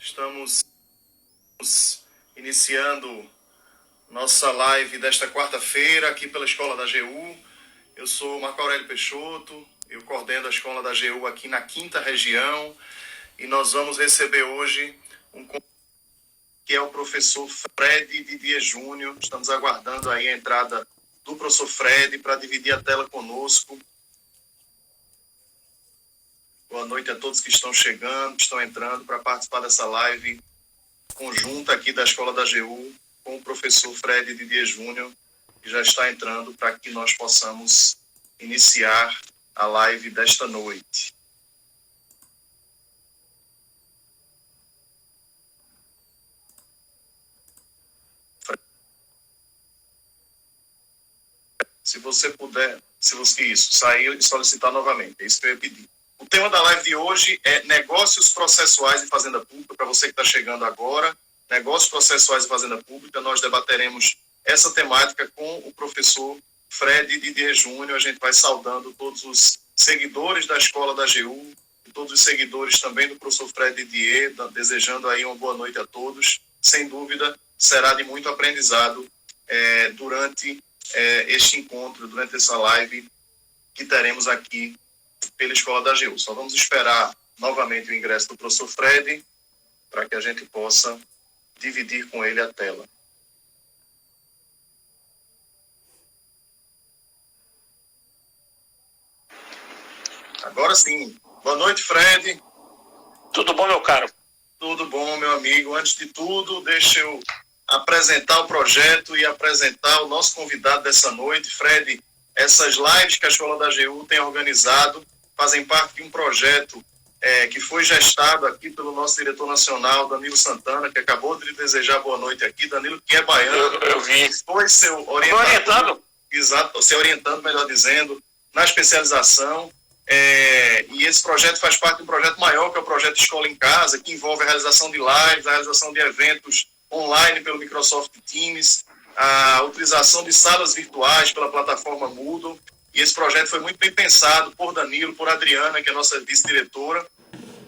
Estamos iniciando nossa live desta quarta-feira aqui pela Escola da AGU. Eu sou Marco Aurélio Peixoto, eu coordeno a Escola da AGU aqui na 5ª região e nós vamos receber hoje que é o professor Fred Didier Júnior. Estamos aguardando aí a entrada do professor Fred para dividir a tela conosco. Boa noite a todos que estão chegando, que estão entrando para participar dessa live conjunta aqui da Escola da AGU com o professor Fred Didier Júnior, que já está entrando para que nós possamos iniciar a live desta noite. Se você puder, sair e solicitar novamente, é isso que eu ia pedir. O tema da live de hoje é negócios processuais em fazenda pública. Para você que está chegando agora, negócios processuais em fazenda pública, nós debateremos essa temática com o professor Fred Didier Júnior. A gente vai saudando todos os seguidores da Escola da AGU e todos os seguidores também do professor Fred Didier, desejando aí uma boa noite a todos. Sem dúvida, será de muito aprendizado durante este encontro, durante essa live que teremos aqui pela Escola da AGU. Só vamos esperar novamente o ingresso do professor Fred para que a gente possa dividir com ele a tela. Agora sim. Boa noite, Fred. Tudo bom, meu caro? Tudo bom, meu amigo. Antes de tudo, deixa eu apresentar o projeto e apresentar o nosso convidado dessa noite. Fred, essas lives que a Escola da AGU tem organizado fazem parte de um projeto que foi gestado aqui pelo nosso diretor nacional, Danilo Santana, que acabou de lhe desejar boa noite aqui. Danilo, que é baiano. Eu vi. Foi seu orientador. Exato, se orientando, melhor dizendo, na especialização. E esse projeto faz parte de um projeto maior, que é o projeto Escola em Casa, que envolve a realização de lives, a realização de eventos online pelo Microsoft Teams, a utilização de salas virtuais pela plataforma Moodle. E esse projeto foi muito bem pensado por Danilo, por Adriana, que é a nossa vice-diretora,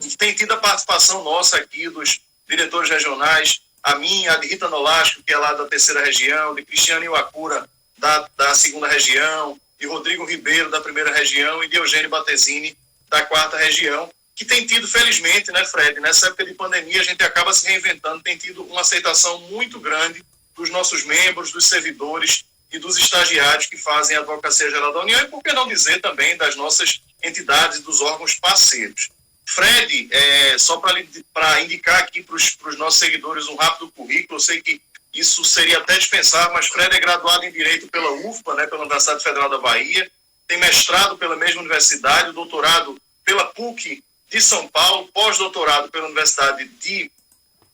e que tem tido a participação nossa aqui dos diretores regionais, a minha, a de Rita Nolasco, que é lá da 3ª região, de Cristiano Iwakura, da 2ª região, de Rodrigo Ribeiro, da 1ª região, e de Eugênio Batesini, da 4ª região, que tem tido, felizmente, né, Fred, nessa época de pandemia a gente acaba se reinventando, tem tido uma aceitação muito grande dos nossos membros, dos servidores e dos estagiários que fazem a Advocacia Geral da União, e por que não dizer também das nossas entidades e dos órgãos parceiros. Fred, só para indicar aqui para os nossos seguidores um rápido currículo, eu sei que isso seria até dispensável, mas Fred é graduado em Direito pela UFBA, né, pela Universidade Federal da Bahia, tem mestrado pela mesma universidade, doutorado pela PUC de São Paulo, pós-doutorado pela Universidade de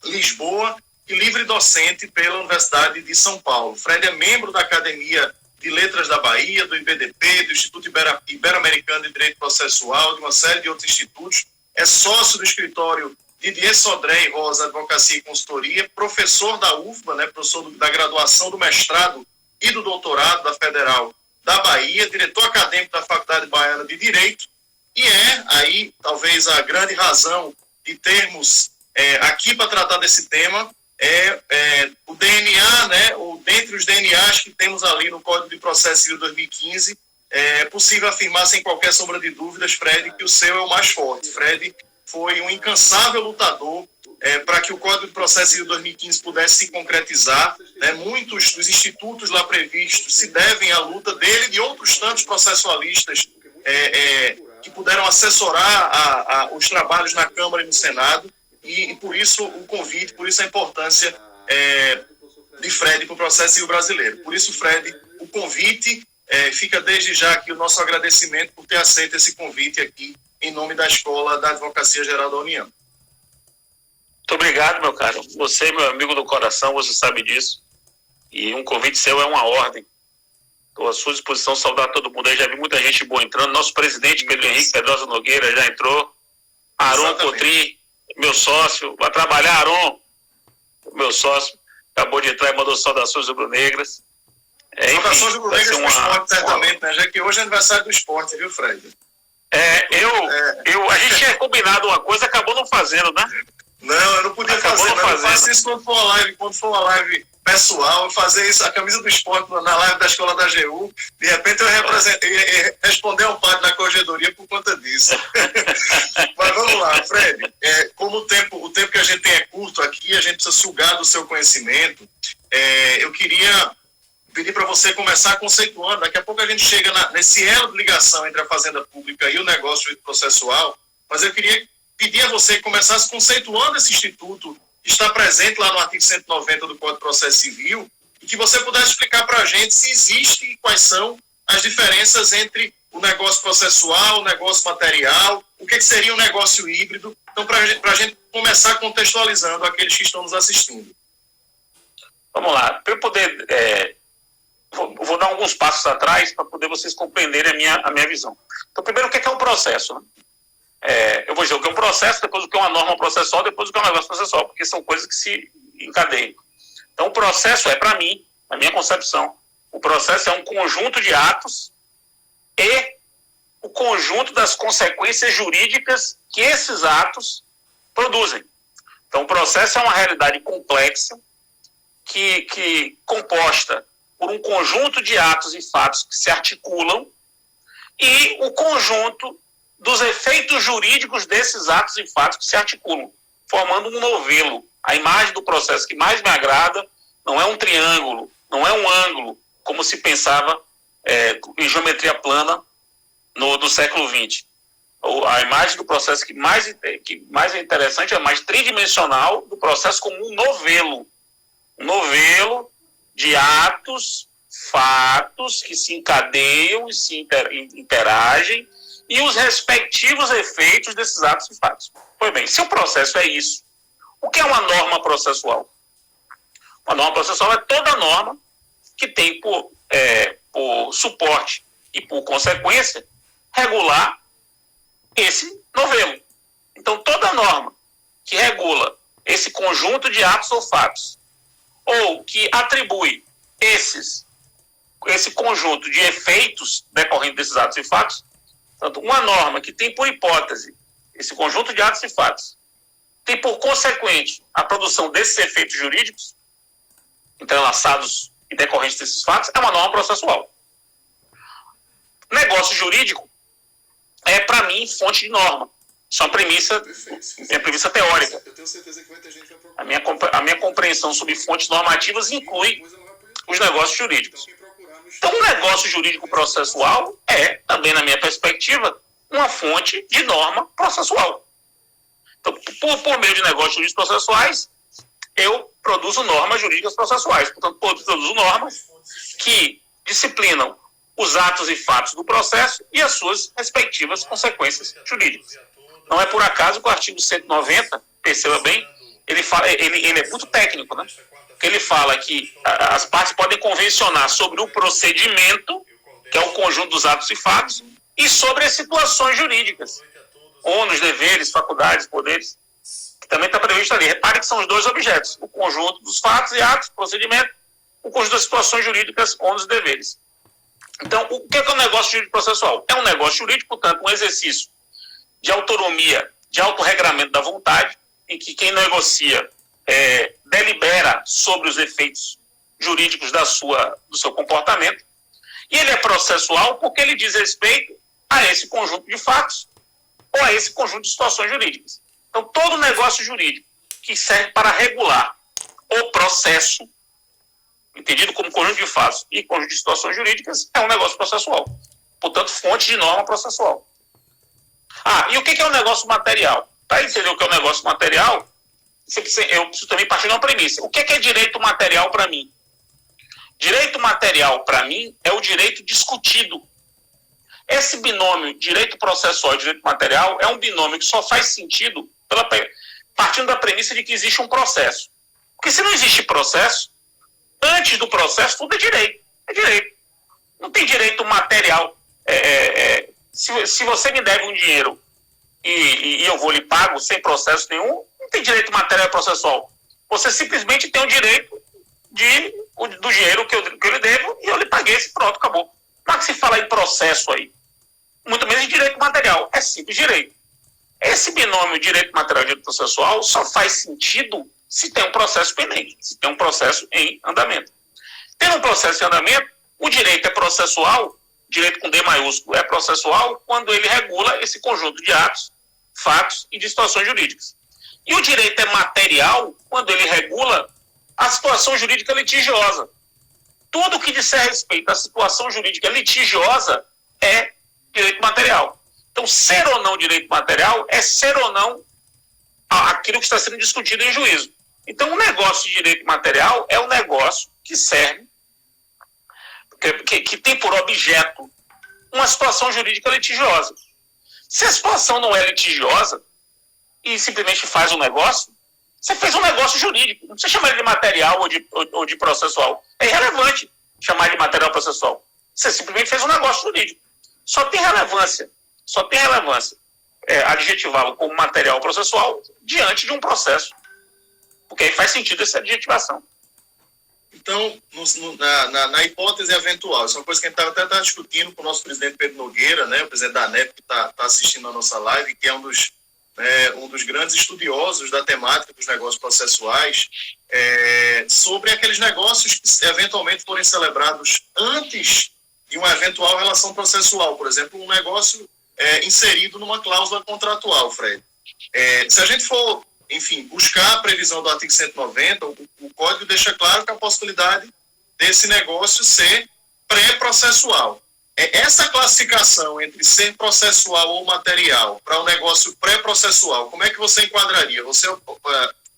Lisboa e livre docente pela Universidade de São Paulo. Fred é membro da Academia de Letras da Bahia, do IBDP, do Instituto Ibero-Americano de Direito Processual, de uma série de outros institutos, é sócio do escritório Didier Sodré e Rosa Advocacia e Consultoria, professor da UFBA, né, professor da graduação, do mestrado e do doutorado da Federal da Bahia, diretor acadêmico da Faculdade Baiana de Direito, e aí talvez a grande razão de termos aqui para tratar desse tema o DNA, né, dentre os DNAs que temos ali no Código de Processo Civil 2015, é possível afirmar sem qualquer sombra de dúvidas, Fred, que o seu é o mais forte. Fred foi um incansável lutador para que o Código de Processo Civil 2015 pudesse se concretizar. Né? Muitos dos institutos lá previstos se devem à luta dele e de outros tantos processualistas que puderam assessorar os trabalhos na Câmara e no Senado, e por isso o convite, por isso a importância de Fred para o processo civil brasileiro. Por isso, Fred, o convite, fica desde já aqui o nosso agradecimento por ter aceito esse convite aqui em nome da Escola da Advocacia Geral da União. Muito obrigado, meu caro. Você é meu amigo do coração, você sabe disso. E um convite seu é uma ordem. Estou à sua disposição, saudar todo mundo aí. Já vi muita gente boa entrando. Nosso presidente, Pedro Henrique Pedrosa Nogueira, já entrou. Aron Cotrim, meu sócio. Vai trabalhar, Aron, meu sócio. Acabou de entrar e mandou saudações rubro-negras. Saudações rubro-negras do esporte, certamente, né? Já que hoje é aniversário do esporte, viu, Fred? A gente tinha combinado uma coisa, acabou não fazendo, né? Não, eu não podia fazer, não. Eu faço isso quando for uma live pessoal, eu fazer isso, a camisa do esporte na live da escola da AGU, de repente eu responder ao padre na corregedoria por conta disso. Mas vamos lá, Fred, como o tempo que a gente tem é curto aqui, a gente precisa sugar do seu conhecimento, eu queria pedir para você começar conceituando, daqui a pouco a gente chega nesse elo de ligação entre a fazenda pública e o negócio processual, mas eu queria pedir a você que começasse conceituando esse instituto que está presente lá no artigo 190 do Código de Processo Civil e que você pudesse explicar para a gente se existe e quais são as diferenças entre o negócio processual, o negócio material, o que seria um negócio híbrido. Então, para a gente começar contextualizando aqueles que estão nos assistindo. Vamos lá. Para eu poder... vou dar alguns passos atrás para poder vocês compreenderem a minha visão. Então, primeiro, o que é um processo, né? Eu vou dizer o que é um processo, depois o que é uma norma processual, depois o que é um negócio processual, porque são coisas que se encadeiam. Então, o processo para mim, na minha concepção, o processo é um conjunto de atos e o conjunto das consequências jurídicas que esses atos produzem. Então, o processo é uma realidade complexa que composta por um conjunto de atos e fatos que se articulam e o conjunto dos efeitos jurídicos desses atos e fatos que se articulam, formando um novelo. A imagem do processo que mais me agrada não é um triângulo, não é um ângulo, como se pensava em geometria plana do século XX. A imagem do processo que mais é interessante é mais tridimensional do processo como um novelo. Um novelo de atos, fatos que se encadeiam e se interagem e os respectivos efeitos desses atos e fatos. Pois bem, se o processo é isso, o que é uma norma processual? Uma norma processual é toda norma que tem por suporte e por consequência regular esse novelo. Então, toda norma que regula esse conjunto de atos ou fatos, ou que atribui esse conjunto de efeitos decorrentes desses atos e fatos, portanto, uma norma que tem por hipótese esse conjunto de atos e fatos, tem por consequente a produção desses efeitos jurídicos entrelaçados e decorrentes desses fatos, é uma norma processual. Negócio jurídico é, para mim, fonte de norma. Isso é uma premissa, premissa teórica. Eu tenho certeza que vai ter gente que vai procurar. A minha compreensão sobre fontes normativas inclui os negócios jurídicos. Então, um negócio jurídico processual é, também na minha perspectiva, uma fonte de norma processual. Então, por meio de negócios jurídicos processuais, eu produzo normas jurídicas processuais. Portanto, produzo normas que disciplinam os atos e fatos do processo e as suas respectivas consequências jurídicas. Não é por acaso que o artigo 190, perceba bem, ele é muito técnico, né? Porque ele fala que as partes podem convencionar sobre o procedimento, que é o conjunto dos atos e fatos, e sobre as situações jurídicas. Ônus, deveres, faculdades, poderes, que também está previsto ali. Repare que são os dois objetos, o conjunto dos fatos e atos, procedimento, o conjunto das situações jurídicas, ônus e deveres. Então, o que é um negócio jurídico processual? É um negócio jurídico, portanto, um exercício de autonomia, de autorregramento da vontade, em que quem negocia delibera sobre os efeitos jurídicos do seu comportamento, e ele é processual porque ele diz respeito a esse conjunto de fatos ou a esse conjunto de situações jurídicas. Então, todo negócio jurídico que serve para regular o processo, entendido como conjunto de fatos e conjunto de situações jurídicas, é um negócio processual. Portanto, fonte de norma processual. E o que é um negócio material? Para entender o que é um negócio material, eu preciso também partir de uma premissa. O que é direito material para mim? Direito material, para mim, é o direito discutido. Esse binômio direito processual e direito material é um binômio que só faz sentido partindo da premissa de que existe um processo. Porque se não existe processo, antes do processo, tudo é direito. É direito. Não tem direito material. Se você me deve um dinheiro e eu vou lhe pago sem processo nenhum, não tem direito material processual. Você simplesmente tem o direito do dinheiro que eu lhe devo e eu lhe paguei, pronto, acabou. Não é que se fala em processo aí. Muito menos em direito material. É simples direito. Esse binômio direito material e direito processual só faz sentido se tem um processo pendente, se tem um processo em andamento. Tendo um processo em andamento, o direito é processual, direito com D maiúsculo é processual, quando ele regula esse conjunto de atos, fatos e de situações jurídicas. E o direito é material quando ele regula a situação jurídica litigiosa. Tudo que disser respeito à situação jurídica litigiosa é direito material. Então, ser ou não direito material é ser ou não aquilo que está sendo discutido em juízo. Então, um negócio de direito material é um negócio que serve, que tem por objeto uma situação jurídica litigiosa. Se a situação não é litigiosa e simplesmente faz um negócio, você fez um negócio jurídico. Não precisa chamar ele de material ou de processual. É irrelevante chamar de material processual. Você simplesmente fez um negócio jurídico. Só tem relevância adjetivá-lo como material processual diante de um processo. Porque aí faz sentido essa adjetivação. Então, na hipótese eventual, isso é uma coisa que a gente até está discutindo com o nosso presidente Pedro Nogueira, né, o presidente da ANEP, que está assistindo a nossa live, que é um dos grandes estudiosos da temática dos negócios processuais, sobre aqueles negócios que eventualmente forem celebrados antes de uma eventual relação processual. Por exemplo, um negócio inserido numa cláusula contratual, Fred. Se a gente for, enfim, buscar a previsão do artigo 190, o Código deixa claro que a possibilidade desse negócio ser pré-processual. Essa classificação entre ser processual ou material para um negócio pré-processual, como é que você enquadraria? Você,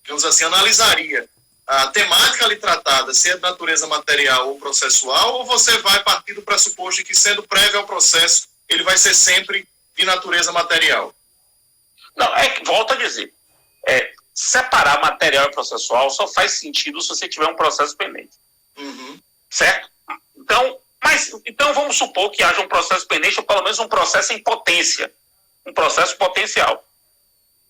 digamos assim, analisaria a temática ali tratada, se é de natureza material ou processual, ou você vai partir do pressuposto de que, sendo prévio ao processo, ele vai ser sempre de natureza material? Não, volto a dizer, separar material e processual só faz sentido se você tiver um processo pendente. Uhum. Certo? Então vamos supor que haja um processo pendente ou pelo menos um processo em potência, um processo potencial.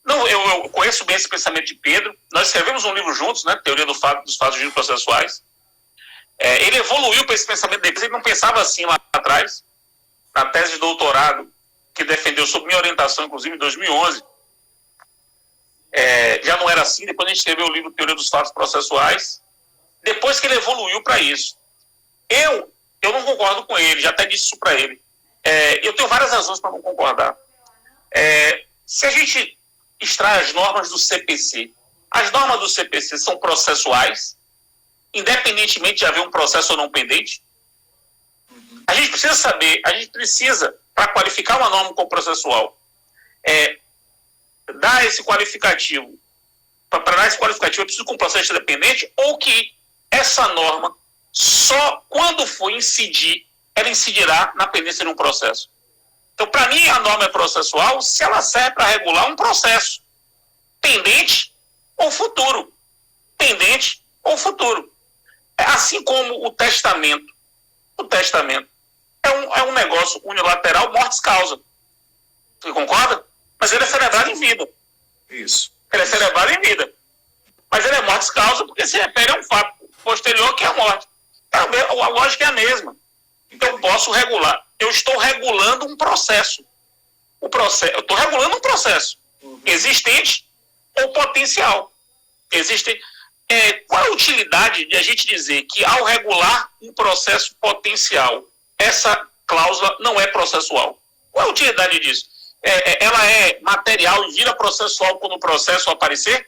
Não, eu conheço bem esse pensamento de Pedro. Nós escrevemos um livro juntos, né, Teoria dos Fatos Jurídicos Processuais. Ele evoluiu para esse pensamento dele. Ele não pensava assim lá atrás, na tese de doutorado que defendeu sob minha orientação, inclusive em 2011. Já não era assim. Depois a gente escreveu o livro Teoria dos Fatos Processuais. Depois que ele evoluiu para isso. Eu não concordo com ele, já até disse isso para ele. Eu tenho várias razões para não concordar. Se a gente extrai as normas do CPC, as normas do CPC são processuais, independentemente de haver um processo ou não pendente. A gente precisa, para qualificar uma norma como processual, dar esse qualificativo. Para dar esse qualificativo, eu preciso que um processo seja dependente ou que essa norma, só quando for incidir, ela incidirá na pendência de um processo. Então, para mim, a norma é processual se ela serve para regular um processo pendente ou futuro. Pendente ou futuro. Assim como o testamento. O testamento é um negócio unilateral, mortis causa. Você concorda? Mas ele é celebrado em vida. Isso. Ele é celebrado em vida. Mas ele é mortis causa porque se refere a um fato posterior que é a morte. A lógica é a mesma. Então, eu posso regular. Eu estou regulando um processo. Eu estou regulando um processo existente ou potencial. Qual a utilidade de a gente dizer que, ao regular um processo potencial, essa cláusula não é processual? Qual a utilidade disso? Ela é material e vira processual quando o processo aparecer?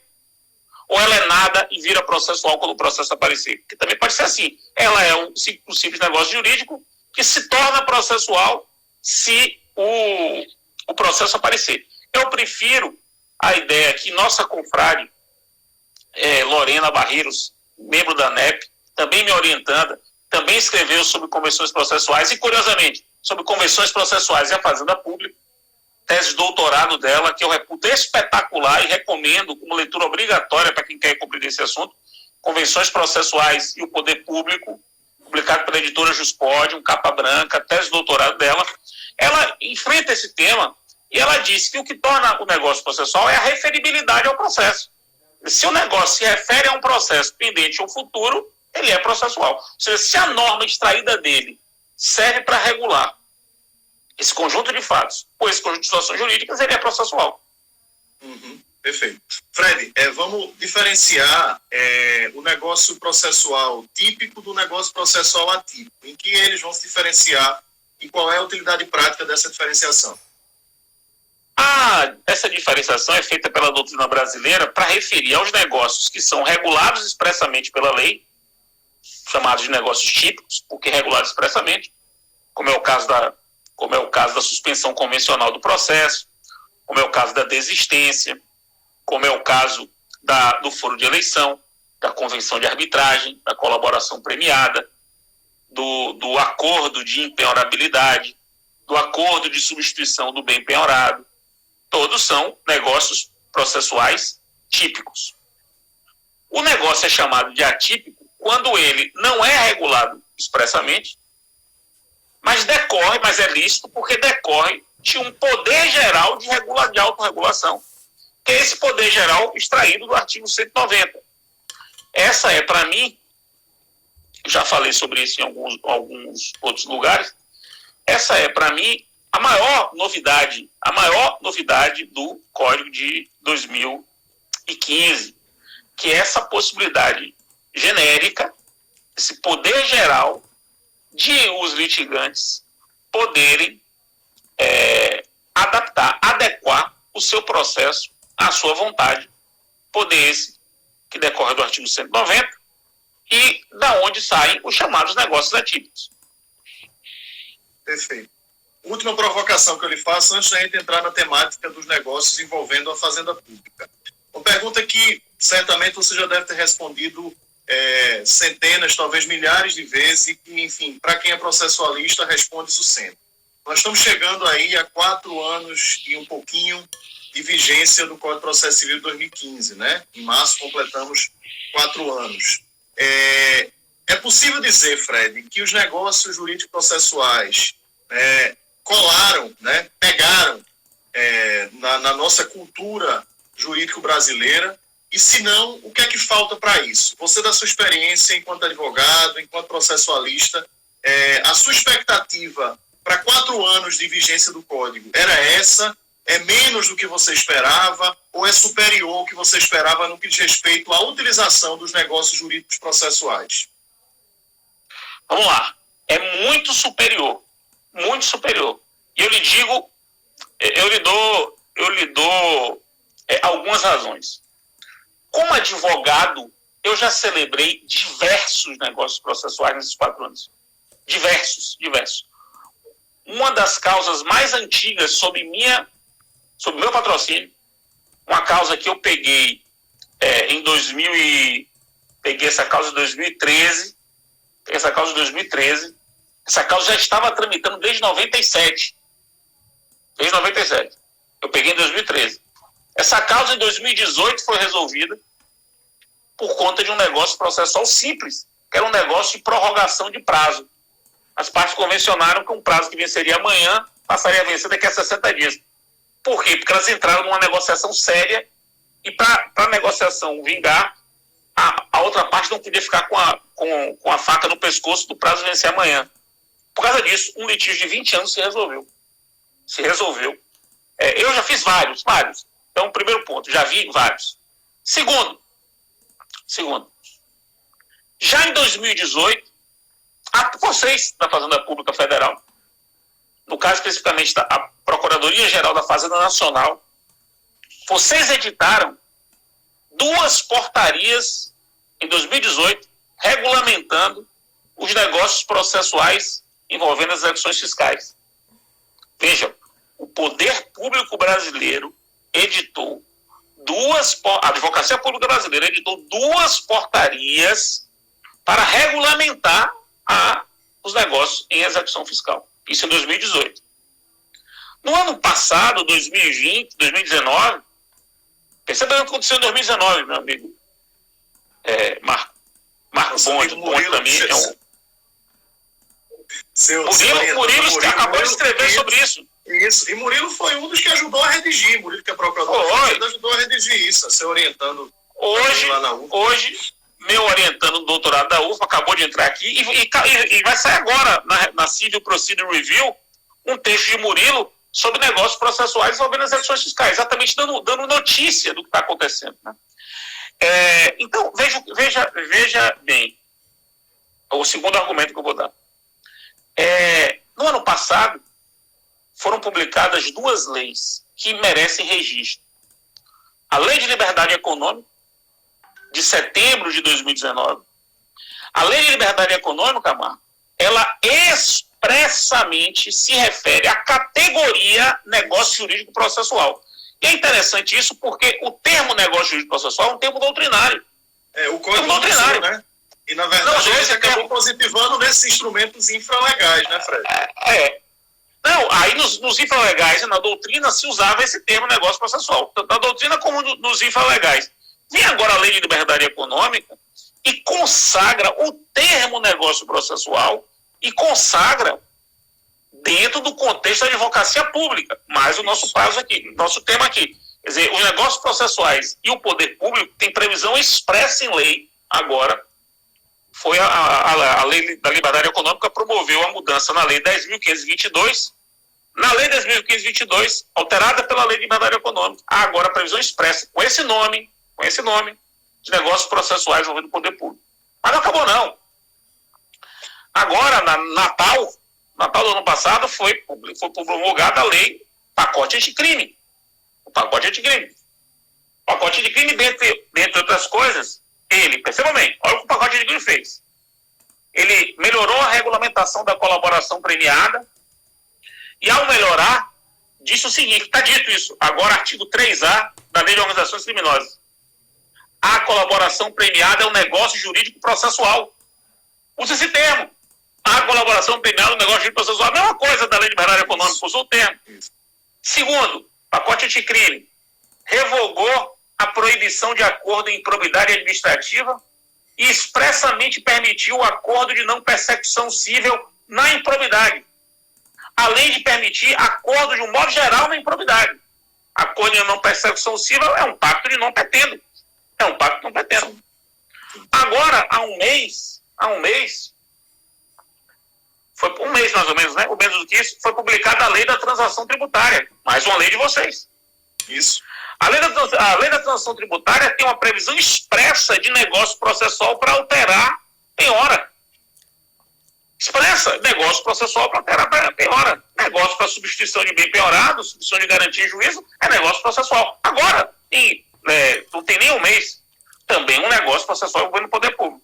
Ou ela é nada e vira processual quando o processo aparecer? Porque também pode ser assim. Ela é um simples negócio jurídico que se torna processual se o processo aparecer. Eu prefiro a ideia que nossa confrade, Lorena Barreiros, membro da ANEP, também me orientando, também escreveu sobre convenções processuais e, curiosamente, sobre convenções processuais e a Fazenda Pública, tese de doutorado dela, que eu reputo espetacular e recomendo como leitura obrigatória para quem quer compreender esse assunto, Convenções Processuais e o Poder Público, publicado pela editora Juspodium, capa branca, tese de doutorado dela. Ela enfrenta esse tema e ela diz que o que torna o negócio processual é a referibilidade ao processo. Se o negócio se refere a um processo pendente ou futuro, ele é processual. Ou seja, se a norma extraída dele serve para regular esse conjunto de fatos ou esse conjunto de situações jurídicas, ele é processual. Perfeito. Fred, vamos diferenciar o negócio processual típico do negócio processual atípico. Em que eles vão se diferenciar e qual é a utilidade prática dessa diferenciação? Essa diferenciação é feita pela doutrina brasileira para referir aos negócios que são regulados expressamente pela lei, chamados de negócios típicos, porque regulados expressamente, como é o caso da suspensão convencional do processo, como é o caso da desistência, como é o caso do foro de eleição, da convenção de arbitragem, da colaboração premiada, do acordo de impenhorabilidade, do acordo de substituição do bem penhorado. Todos são negócios processuais típicos. O negócio é chamado de atípico quando ele não é regulado expressamente, mas é lícito porque decorre de um poder geral de autorregulação, que é esse poder geral extraído do artigo 190. Essa é, para mim, já falei sobre isso em alguns outros lugares, essa é, para mim, a maior novidade do Código de 2015, que é essa possibilidade genérica, esse poder geral de os litigantes poderem adequar o seu processo à sua vontade, poder esse que decorre do artigo 190 e da onde saem os chamados negócios atípicos. Perfeito. Última provocação que eu lhe faço antes da gente entrar na temática dos negócios envolvendo a fazenda pública. Uma pergunta que certamente você já deve ter respondido centenas, talvez milhares de vezes e que, enfim, para quem é processualista, responde isso sempre. Nós estamos chegando aí a 4 anos e um pouquinho de vigência do Código de Processo Civil de 2015, né? Em março completamos 4 anos. É possível dizer, Fred, que os negócios jurídicos processuais colaram, né, pegaram na nossa cultura jurídico-brasileira, e se não, o que é que falta para isso? Você, da sua experiência enquanto advogado, enquanto processualista, a sua expectativa para 4 anos de vigência do Código era essa? É menos do que você esperava ou é superior ao que você esperava no que diz respeito à utilização dos negócios jurídicos processuais? Vamos lá. É muito superior. Muito superior. E eu lhe digo, eu lhe dou algumas razões. Como advogado, eu já celebrei diversos negócios processuais nesses 4 anos. Diversos. Uma das causas mais antigas sob meu patrocínio, uma causa que eu peguei peguei essa causa em 2013, essa causa já estava tramitando desde 97. Eu peguei em 2013. Essa causa em 2018 foi resolvida por conta de um negócio processual simples, que era um negócio de prorrogação de prazo. As partes convencionaram que um prazo que venceria amanhã passaria a vencer daqui a 60 dias. Por quê? Porque elas entraram numa negociação séria e para a negociação vingar, a outra parte não podia ficar com a faca no pescoço do prazo vencer amanhã. Por causa disso, um litígio de 20 anos se resolveu. Eu já fiz vários. Então, primeiro ponto, já vi vários. Segundo, já em 2018, vocês da Fazenda Pública Federal, no caso especificamente da Procuradoria-Geral da Fazenda Nacional, vocês editaram 2 portarias em 2018 regulamentando os negócios processuais envolvendo as execuções fiscais. Vejam, o poder público brasileiro editou a Advocacia Pública Brasileira editou 2 portarias para regulamentar os negócios em execução fiscal. Isso em 2018. No ano passado, 2020, 2019, perceba o que aconteceu em 2019, meu amigo Marco Ponte. Ponte também é um... Murilo acabou de escrever sobre isso. Isso, e Murilo foi um dos que ajudou a redigir. Murilo, que é procurador, ajudou a redigir isso, a ser orientando lá na UFA. Hoje, meu orientando do doutorado da UFA acabou de entrar aqui e vai sair agora na Civil Procedure Review um texto de Murilo sobre negócios processuais envolvendo as execuções fiscais, exatamente dando notícia do que está acontecendo. Né? Então, veja bem, o segundo argumento que eu vou dar. No ano passado, foram publicadas 2 leis que merecem registro. A Lei de Liberdade Econômica, de setembro de 2019. A Lei de Liberdade Econômica, Marco, ela expressamente se refere à categoria negócio jurídico processual. E é interessante isso porque o termo negócio jurídico processual é um termo doutrinário. O código doutrinário, né? E, na verdade, ele acabou positivando nesses instrumentos infralegais, né, Fred? Não, aí nos infralegais, na doutrina, se usava esse termo negócio processual. Tanto na doutrina como nos infralegais. Vem agora a Lei de Liberdade Econômica e consagra o termo negócio processual e consagra dentro do contexto da advocacia pública. Mas o nosso caso aqui, nosso tema aqui. Quer dizer, os negócios processuais e o poder público tem previsão expressa em lei agora. Foi a Lei da Liberdade Econômica promoveu a mudança na Lei 10.522, na Lei 10.522, alterada pela Lei de Liberdade Econômica. Há agora a previsão expressa com esse nome, de negócios processuais envolvendo o poder público. Mas não acabou, não. Agora, Natal do ano passado, foi promulgada a Lei Pacote Anticrime. O Pacote Anticrime. O Pacote Anticrime, dentre outras coisas, perceba bem, olha o que o Pacote Anticrime fez. Ele melhorou a regulamentação da colaboração premiada e, ao melhorar, disse o seguinte, está dito isso, agora artigo 3A da Lei de Organizações Criminosas. A colaboração premiada é um negócio jurídico processual. Usa esse termo. A colaboração premiada é um negócio jurídico processual. A mesma coisa da Lei de Liberdade Econômica, usou o termo. Segundo, pacote anticrime. Revogou a proibição de acordo em improbidade administrativa e expressamente permitiu o acordo de não persecução cível na improbidade, além de permitir acordo de um modo geral na improbidade. Acordo de não persecução cível é um pacto de não petendo. Agora, há um mês, foi um mês mais ou menos, né? Ou menos do que isso, foi publicada a Lei da Transação Tributária, mais uma lei de vocês. Isso. A lei da Transação Tributária tem uma previsão expressa de negócio processual para alterar penhora. Expressa negócio processual para alterar penhora. Negócio para substituição de bem penhorado, substituição de garantia em juízo, é negócio processual. Agora, não tem nem um mês, também um negócio processual envolvendo o poder público.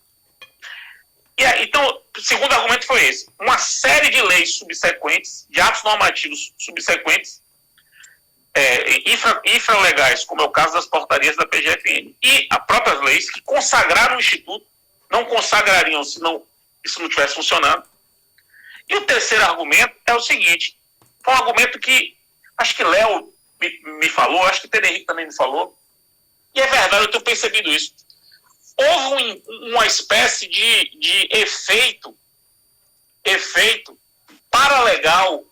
Então, o segundo argumento foi esse. Uma série de leis subsequentes, de atos normativos subsequentes, infralegais, como é o caso das portarias da PGFN, e as próprias leis que consagraram o Instituto, não consagrariam se isso não estivesse funcionando. E o terceiro argumento é o seguinte, foi um argumento que acho que Léo me falou, acho que o Pedro Henrique também me falou, e é verdade, eu tenho percebido isso. Houve uma espécie de efeito paralegal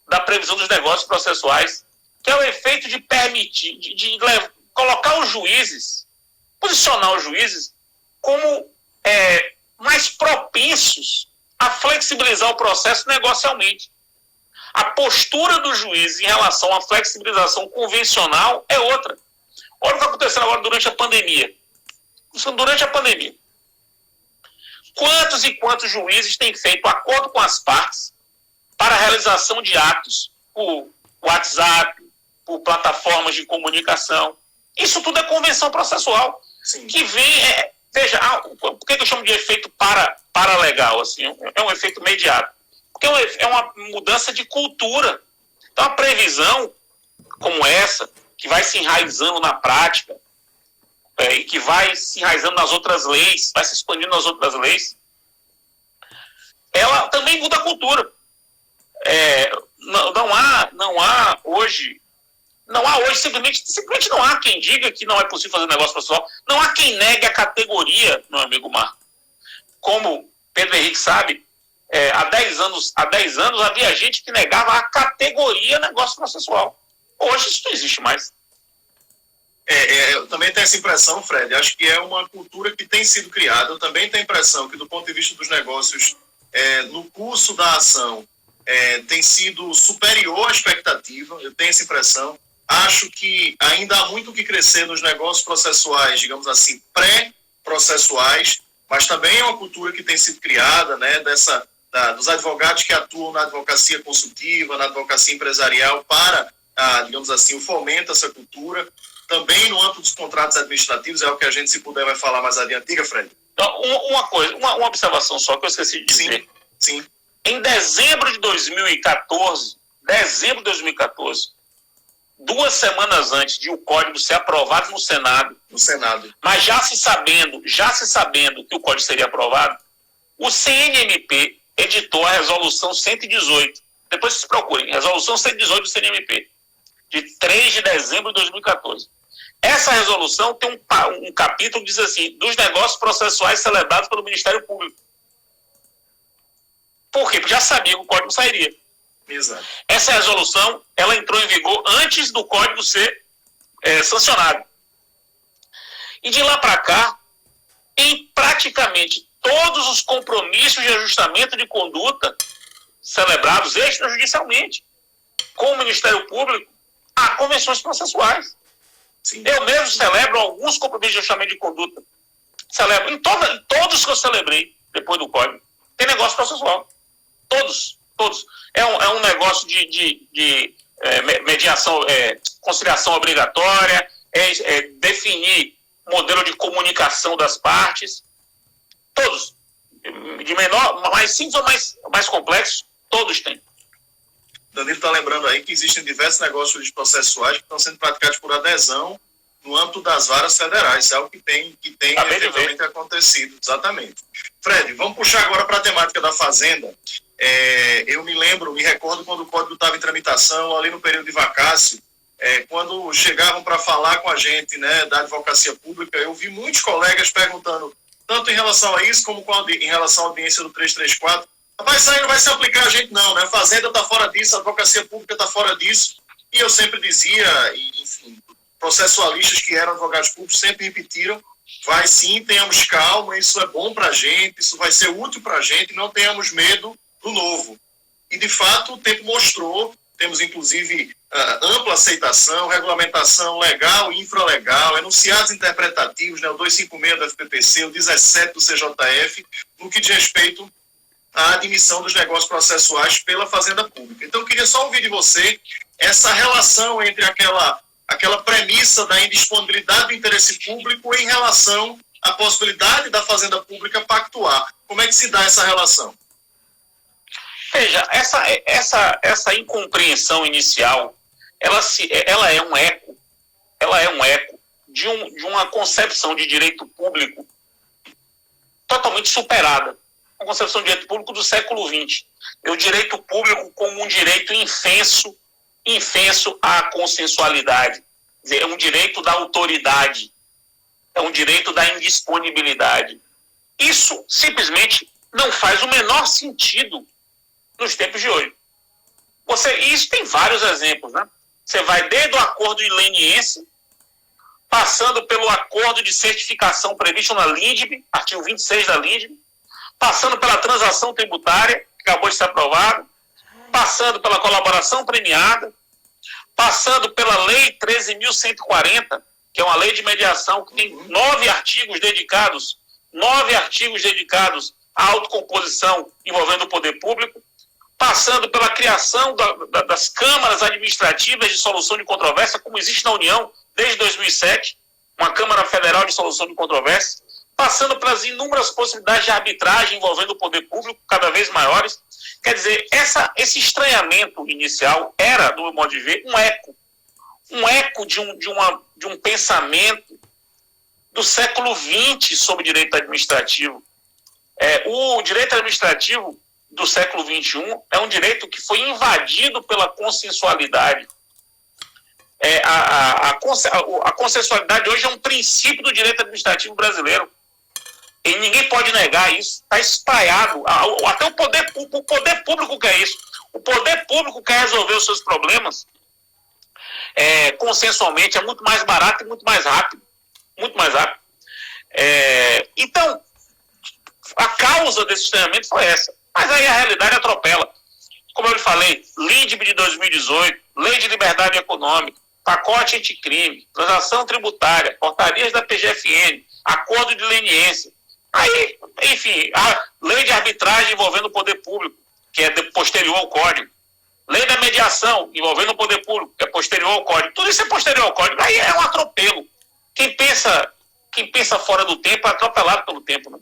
da previsão dos negócios processuais, que é o efeito de permitir, de colocar os juízes, posicionar os juízes como mais propensos a flexibilizar o processo negocialmente. A postura do juiz em relação à flexibilização convencional é outra. Olha o que está acontecendo agora durante a pandemia. Quantos e quantos juízes têm feito acordo com as partes para a realização de atos por WhatsApp, por plataformas de comunicação? Isso tudo é convenção processual. Sim. Que vem... Veja, por que eu chamo de efeito paralegal? Assim? É um efeito imediato. Porque é uma mudança de cultura. Então, a previsão como essa, que vai se enraizando na prática, e que vai se enraizando nas outras leis, vai se expandindo nas outras leis, ela também muda a cultura. Não há hoje, simplesmente não há quem diga que não é possível fazer negócio processual, não há quem negue a categoria, meu amigo Marco. Como Pedro Henrique sabe, há 10 anos havia gente que negava a categoria negócio processual. Hoje isso não existe mais. Eu também tenho essa impressão, Fred, acho que é uma cultura que tem sido criada. Eu também tenho a impressão que, do ponto de vista dos negócios, no curso da ação, tem sido superior à expectativa, eu tenho essa impressão. Acho que ainda há muito o que crescer nos negócios processuais, digamos assim, pré-processuais, mas também é uma cultura que tem sido criada, né, dos advogados que atuam na advocacia consultiva, na advocacia empresarial, para, digamos assim, o fomento dessa cultura. Também no âmbito dos contratos administrativos, é o que a gente, se puder, vai falar mais adiante. Diga, Fred. Então, uma observação só que eu esqueci de dizer. Sim. Em dezembro de 2014, 2 semanas antes de o código ser aprovado no Senado, mas já se sabendo que o código seria aprovado, o CNMP editou a resolução 118. Depois vocês procurem, resolução 118 do CNMP, de 3 de dezembro de 2014. Essa resolução tem um capítulo que diz assim, dos negócios processuais celebrados pelo Ministério Público. Por quê? Porque já sabia que o código sairia. Exato. Essa resolução, ela entrou em vigor antes do código ser sancionado. E de lá para cá, em praticamente todos os compromissos de ajustamento de conduta celebrados extrajudicialmente com o Ministério Público, há convenções processuais. Sim. Eu mesmo celebro alguns compromissos de ajustamento de conduta. Celebro. Em todos que eu celebrei depois do código, tem negócio processual. Todos. É um negócio de mediação, conciliação obrigatória, definir modelo de comunicação das partes. Todos. De menor, mais simples ou mais complexos, todos têm. Danilo está lembrando aí que existem diversos negócios processuais que estão sendo praticados por adesão no âmbito das varas federais. Isso é algo que tem efetivamente acontecido. Exatamente. Fred, vamos puxar agora para a temática da Fazenda. Eu me recordo quando o código estava em tramitação, ali no período de vacácio, quando chegavam para falar com a gente, né, da advocacia pública, eu vi muitos colegas perguntando, tanto em relação a isso como em relação à audiência do 334, rapaz, isso aí não vai se aplicar a gente não, né? A Fazenda está fora disso, a advocacia pública está fora disso. E eu sempre dizia, enfim, processualistas que eram advogados públicos sempre repetiram, vai sim, tenhamos calma, isso é bom para a gente, isso vai ser útil para a gente, não tenhamos medo do novo. E, de fato, o tempo mostrou, temos, inclusive, ampla aceitação, regulamentação legal e infralegal, enunciados interpretativos, né, o 256 do FPPC, o 17 do CJF, no que diz respeito à admissão dos negócios processuais pela Fazenda Pública. Então, eu queria só ouvir de você essa relação entre aquela premissa da indisponibilidade do interesse público em relação à possibilidade da Fazenda Pública pactuar. Como é que se dá essa relação? Veja, essa incompreensão inicial, ela é um eco de uma concepção de direito público totalmente superada. Uma concepção de direito público do século XX. O direito público como um direito infenso à consensualidade. Quer dizer, é um direito da autoridade, é um direito da indisponibilidade. Isso simplesmente não faz o menor sentido nos tempos de hoje. Isso tem vários exemplos, né? Você vai desde o acordo leniense, passando pelo acordo de certificação previsto na LINDB, artigo 26 da LINDB, passando pela transação tributária, que acabou de ser aprovada, passando pela colaboração premiada, passando pela Lei 13.140, que é uma lei de mediação que tem 9 artigos dedicados à autocomposição envolvendo o poder público, passando pela criação das câmaras administrativas de solução de controvérsia, como existe na União desde 2007, uma Câmara Federal de Solução de Controvérsia, passando pelas inúmeras possibilidades de arbitragem envolvendo o poder público, cada vez maiores. Quer dizer, esse estranhamento inicial era, do meu modo de ver, um eco de um pensamento do século XX sobre direito administrativo. O direito administrativo do século XXI é um direito que foi invadido pela consensualidade. A consensualidade hoje é um princípio do direito administrativo brasileiro. E ninguém pode negar isso. Está espalhado. Até o poder público quer isso. O poder público quer resolver os seus problemas consensualmente. É muito mais barato e muito mais rápido. Muito mais rápido. Então, a causa desse estranhamento foi essa. Mas aí a realidade atropela. como eu lhe falei, LINDB de 2018, Lei de Liberdade Econômica, pacote anticrime, transação tributária, portarias da PGFN, acordo de leniência. Aí, enfim, a lei de arbitragem envolvendo o poder público, que é posterior ao Código. Lei da mediação envolvendo o poder público, que é posterior ao Código. Tudo isso é posterior ao Código. Aí é um atropelo. Quem pensa fora do tempo é atropelado pelo tempo. Né?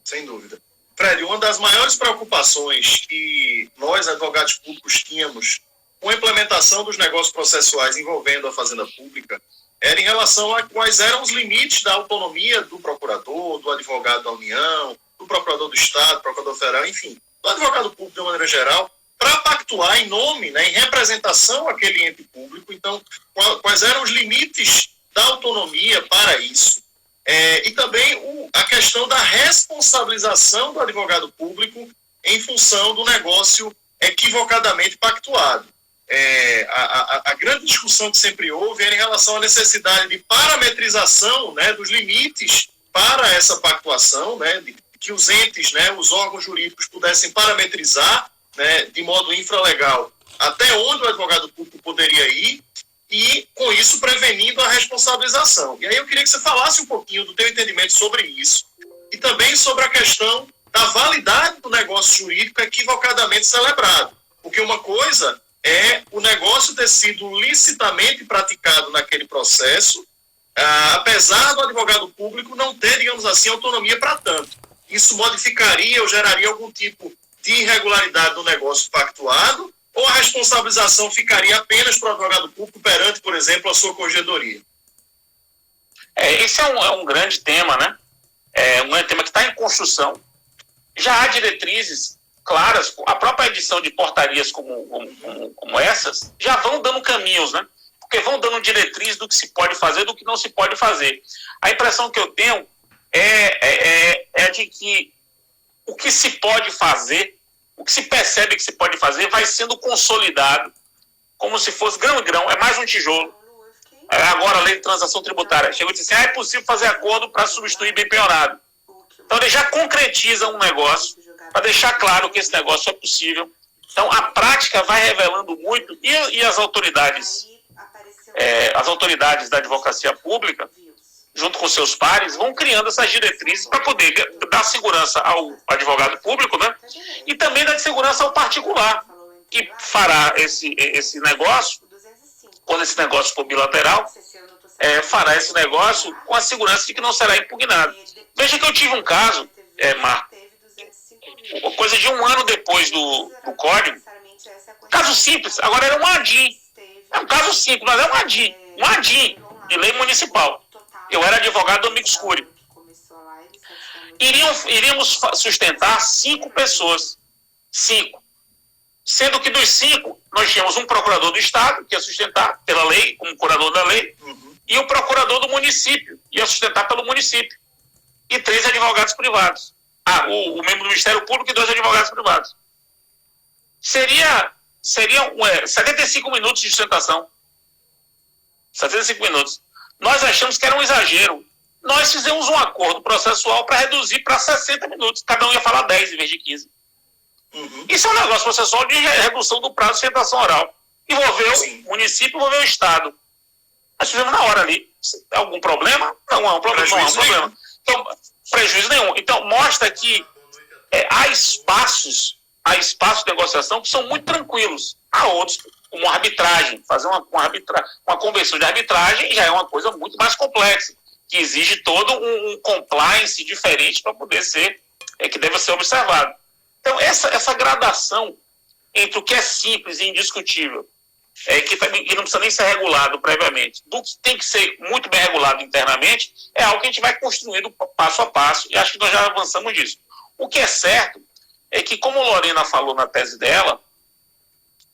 Sem dúvida. Fred, uma das maiores preocupações que nós, advogados públicos, tínhamos com a implementação dos negócios processuais envolvendo a Fazenda Pública era em relação a quais eram os limites da autonomia do procurador, do advogado da União, do procurador do Estado, do procurador federal, enfim, do advogado público de uma maneira geral, para pactuar em nome, né, em representação àquele ente público. Então, quais eram os limites da autonomia para isso? E também a questão da responsabilização do advogado público em função do negócio equivocadamente pactuado. A grande discussão que sempre houve era em relação à necessidade de parametrização, né, dos limites para essa pactuação, né, de que os entes, né, os órgãos jurídicos pudessem parametrizar, né, de modo infralegal até onde o advogado público poderia ir e, com isso, prevenindo a responsabilização. E aí eu queria que você falasse um pouquinho do teu entendimento sobre isso e também sobre a questão da validade do negócio jurídico equivocadamente celebrado. Porque uma coisa é o negócio ter sido licitamente praticado naquele processo, apesar do advogado público não ter, digamos assim, autonomia para tanto. Isso modificaria ou geraria algum tipo de irregularidade no negócio pactuado, ou a responsabilização ficaria apenas para o advogado público perante, por exemplo, a sua corregedoria? Esse é um grande tema, né? É um grande tema que está em construção. Já há diretrizes claras, a própria edição de portarias como essas já vão dando caminhos, né? Porque vão dando diretrizes do que se pode fazer, do que não se pode fazer. A impressão que eu tenho é de que o que se pode fazer, o que se percebe que se pode fazer, vai sendo consolidado como se fosse grão em grão, é mais um tijolo. Agora a lei de transação tributária chegou e disse assim, é possível fazer acordo para substituir bem penhorado. Então ele já concretiza um negócio para deixar claro que esse negócio é possível. Então a prática vai revelando muito e as autoridades da advocacia pública, junto com seus pares, vão criando essas diretrizes para poder dar segurança ao advogado público, né? E também dar segurança ao particular, que fará esse negócio, quando esse negócio for bilateral, fará esse negócio com a segurança de que não será impugnado. Veja que eu tive um caso, Marco, coisa de 1 ano depois do Código, caso simples, agora era um ADIM. É um caso simples, mas é um ADIM de lei municipal. Eu era advogado do amicus curiae. Iríamos sustentar 5 pessoas. 5. Sendo que dos 5, nós tínhamos um procurador do Estado, que ia sustentar pela lei, como curador da lei, e o procurador do município, ia sustentar pelo município. E 3 advogados privados. O membro do Ministério Público e 2 advogados privados. Seria 75 minutos de sustentação. 75 minutos. Nós achamos que era um exagero. Nós fizemos um acordo processual para reduzir para 60 minutos. Cada um ia falar 10 em vez de 15. Isso é um negócio processual de redução do prazo de sustentação oral. Envolveu o município, envolveu o Estado. Nós fizemos na hora ali. Algum problema? Não há um problema. Não há um problema. Então, prejuízo nenhum. Então, mostra que há espaços de negociação que são muito tranquilos. Há outros, como arbitragem. Fazer uma convenção de arbitragem já é uma coisa muito mais complexa, que exige todo um compliance diferente para poder ser, que deve ser observado. Então, essa gradação entre o que é simples e indiscutível, que não precisa nem ser regulado previamente, do que tem que ser muito bem regulado internamente, é algo que a gente vai construindo passo a passo, e acho que nós já avançamos nisso. O que é certo é que, como Lorena falou na tese dela,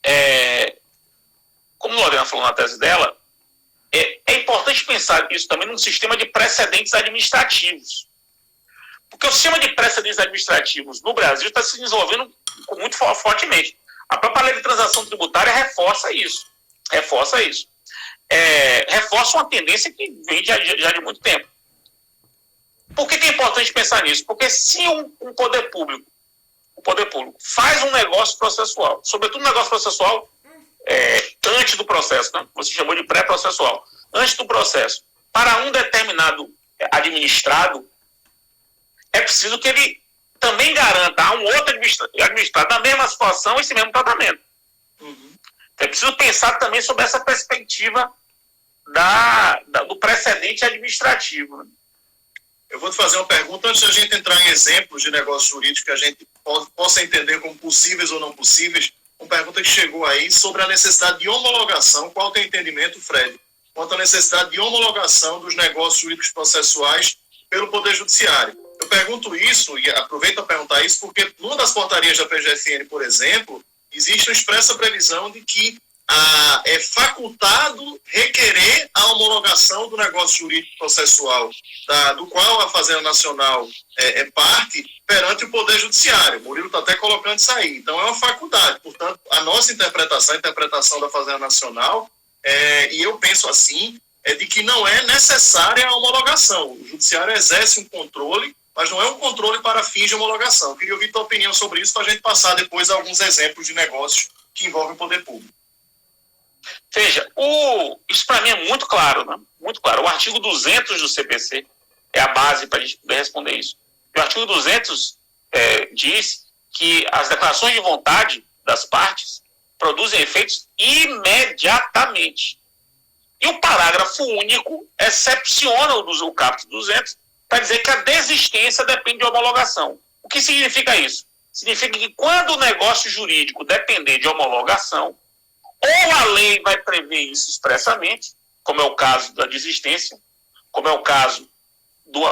é importante pensar isso também num sistema de precedentes administrativos. Porque o sistema de precedentes administrativos no Brasil está se desenvolvendo muito fortemente. A própria lei de transação tributária reforça isso. Reforça uma tendência que vem já de muito tempo. Por que é importante pensar nisso? Porque se um poder público o poder público faz um negócio processual, sobretudo um negócio processual antes do processo, né? Você chamou de pré-processual, antes do processo, para um determinado administrado, é preciso que ele também garanta a um outro administrado na mesma situação esse mesmo tratamento. É preciso pensar também sobre essa perspectiva do precedente administrativo. Né? Eu vou te fazer uma pergunta antes da gente entrar em exemplos de negócios jurídicos que a gente possa entender como possíveis ou não possíveis. Uma pergunta que chegou aí sobre a necessidade de homologação. Qual o teu entendimento, Fred, quanto à necessidade de homologação dos negócios jurídicos processuais pelo Poder Judiciário? Eu pergunto isso, e aproveito para perguntar isso, porque numa das portarias da PGFN, por exemplo, existe uma expressa previsão de que é facultado requerer a homologação do negócio jurídico processual, do qual a Fazenda Nacional é parte, perante o Poder Judiciário. O Murilo está até colocando isso aí. Então, é uma faculdade. Portanto, a nossa interpretação, a interpretação da Fazenda Nacional, e eu penso assim, é de que não é necessária a homologação. O Judiciário exerce um controle, mas não é um controle para fins de homologação. Eu queria ouvir tua opinião sobre isso, para a gente passar depois a alguns exemplos de negócios que envolvem o poder público. Veja, isso para mim é muito claro, né? Muito claro. O artigo 200 do CPC é a base para a gente poder responder isso. O artigo 200 diz que as declarações de vontade das partes produzem efeitos imediatamente. E o parágrafo único excepciona o caput 200 para dizer que a desistência depende de homologação. O que significa isso? Significa que quando o negócio jurídico depender de homologação, ou a lei vai prever isso expressamente, como é o caso da desistência, como é o caso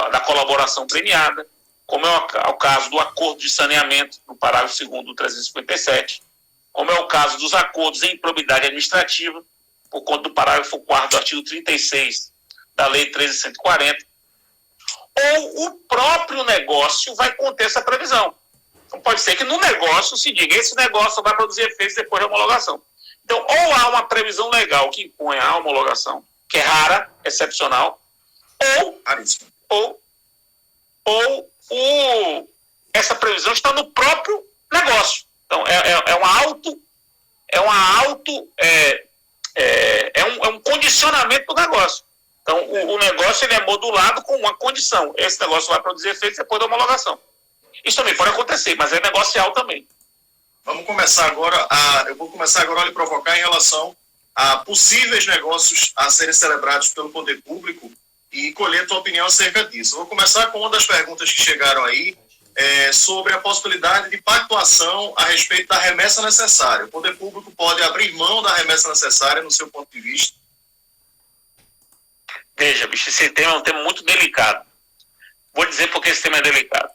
da colaboração premiada, como é o caso do acordo de saneamento, no parágrafo 2º do 357, como é o caso dos acordos em improbidade administrativa, por conta do parágrafo 4º do artigo 36 da Lei 13.140, ou o próprio negócio vai conter essa previsão. Então pode ser que no negócio se diga, esse negócio vai produzir efeitos depois da homologação. Então, ou há uma previsão legal que impõe a homologação, que é rara, excepcional, ou essa previsão está no próprio negócio. Então, é um condicionamento do negócio. Então, o negócio ele é modulado com uma condição. Esse negócio vai produzir efeitos depois da homologação. Isso também pode acontecer, mas é negocial também. Vamos começar agora eu vou começar agora a lhe provocar em relação a possíveis negócios a serem celebrados pelo poder público e colher tua opinião acerca disso. Eu vou começar com uma das perguntas que chegaram aí, sobre a possibilidade de pactuação a respeito da remessa necessária. O poder público pode abrir mão da remessa necessária, no seu ponto de vista? Veja, bicho, esse tema é um tema muito delicado. Vou dizer por que esse tema é delicado.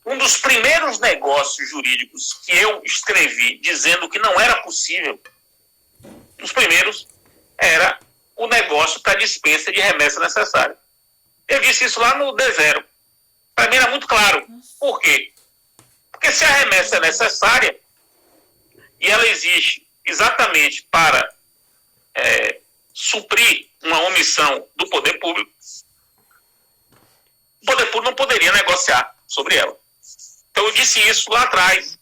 Um dos primeiros negócios jurídicos que eu escrevi dizendo que não era possível, os primeiros, era o negócio para dispensa de remessa necessária. Eu disse isso lá no D0. Para mim era muito claro. Por quê? Porque se a remessa é necessária e ela existe exatamente para suprir uma omissão do poder público, o poder público não poderia negociar sobre ela. Então eu disse isso lá atrás.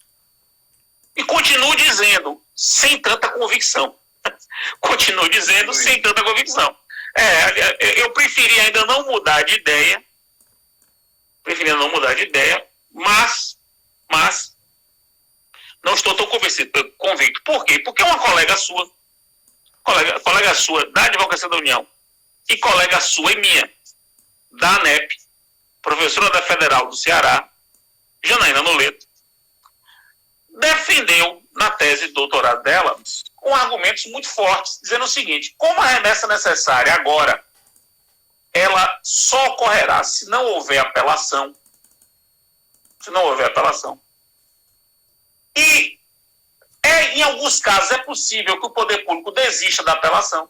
E continuo dizendo, sem tanta convicção. Continuo dizendo sem tanta convicção. Eu preferi ainda não mudar de ideia. Mas não estou tão convicto. Por quê? Porque uma colega sua da Advocacia da União e colega sua e minha, da ANEP, professora da Federal do Ceará, Janaína Noleto, defendeu na tese de doutorado dela com argumentos muito fortes, dizendo o seguinte: como a remessa necessária agora ela só ocorrerá se não houver apelação, e em alguns casos é possível que o poder público desista da apelação.